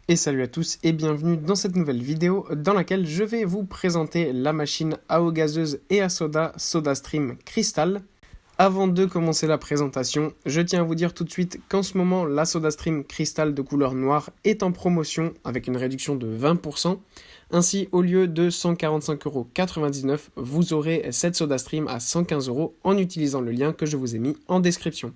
Et salut à tous et bienvenue dans cette nouvelle vidéo dans laquelle je vais vous présenter la machine à eau gazeuse et à soda SodaStream Crystal. Avant de commencer la présentation, je tiens à vous dire tout de suite qu'en ce moment la SodaStream Crystal de couleur noire est en promotion avec une réduction de 20%. Ainsi, au lieu de 145,99€, vous aurez cette SodaStream à 115€ en utilisant le lien que je vous ai mis en description.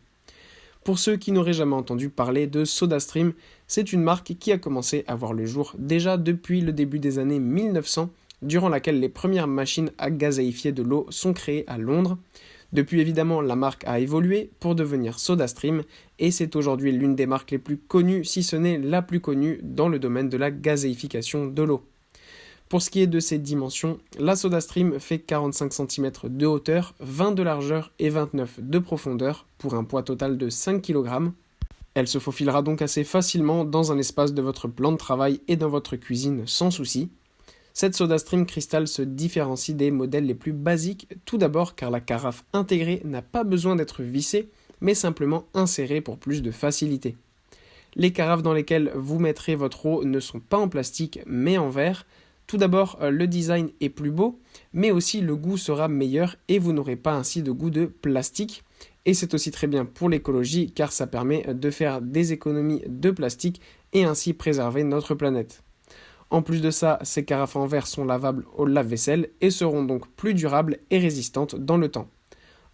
Pour ceux qui n'auraient jamais entendu parler de SodaStream, c'est une marque qui a commencé à voir le jour déjà depuis le début des années 1900, durant laquelle les premières machines à gazéifier de l'eau sont créées à Londres. Depuis évidemment, la marque a évolué pour devenir SodaStream et c'est aujourd'hui l'une des marques les plus connues, si ce n'est la plus connue, dans le domaine de la gazéification de l'eau. Pour ce qui est de ses dimensions, la SodaStream fait 45 cm de hauteur, 20 de largeur et 29 de profondeur pour un poids total de 5 kg. Elle se faufilera donc assez facilement dans un espace de votre plan de travail et dans votre cuisine sans souci. Cette SodaStream Crystal se différencie des modèles les plus basiques, tout d'abord car la carafe intégrée n'a pas besoin d'être vissée, mais simplement insérée pour plus de facilité. Les carafes dans lesquelles vous mettrez votre eau ne sont pas en plastique mais en verre. Tout d'abord, le design est plus beau, mais aussi le goût sera meilleur et vous n'aurez pas ainsi de goût de plastique. Et c'est aussi très bien pour l'écologie car ça permet de faire des économies de plastique et ainsi préserver notre planète. En plus de ça, ces carafes en verre sont lavables au lave-vaisselle et seront donc plus durables et résistantes dans le temps.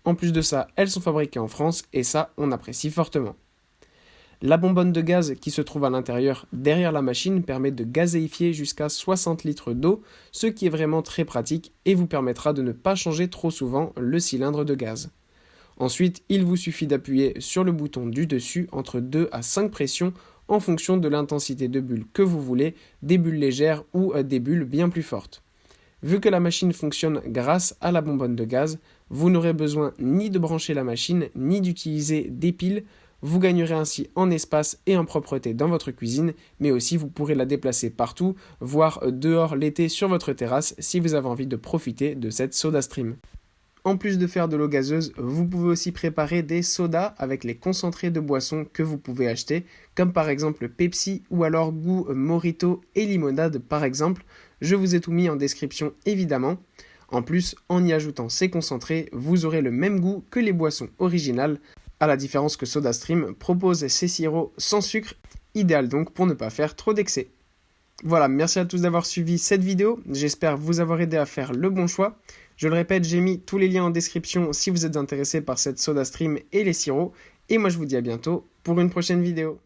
En plus de ça, elles sont fabriquées en France et ça, on apprécie fortement. La bonbonne de gaz qui se trouve à l'intérieur derrière la machine permet de gazéifier jusqu'à 60 litres d'eau, ce qui est vraiment très pratique et vous permettra de ne pas changer trop souvent le cylindre de gaz. Ensuite, il vous suffit d'appuyer sur le bouton du dessus entre 2 à 5 pressions en fonction de l'intensité de bulles que vous voulez, des bulles légères ou des bulles bien plus fortes. Vu que la machine fonctionne grâce à la bonbonne de gaz, vous n'aurez besoin ni de brancher la machine ni d'utiliser des piles. Vous gagnerez ainsi en espace et en propreté dans votre cuisine, mais aussi vous pourrez la déplacer partout, voire dehors l'été sur votre terrasse si vous avez envie de profiter de cette SodaStream. En plus de faire de l'eau gazeuse, vous pouvez aussi préparer des sodas avec les concentrés de boissons que vous pouvez acheter, comme par exemple Pepsi ou alors goût Mojito et limonade par exemple. Je vous ai tout mis en description évidemment. En plus, en y ajoutant ces concentrés, vous aurez le même goût que les boissons originales, à la différence que SodaStream propose ses sirops sans sucre, idéal donc pour ne pas faire trop d'excès. Voilà, merci à tous d'avoir suivi cette vidéo, j'espère vous avoir aidé à faire le bon choix. Je le répète, j'ai mis tous les liens en description si vous êtes intéressé par cette SodaStream et les sirops, et moi je vous dis à bientôt pour une prochaine vidéo.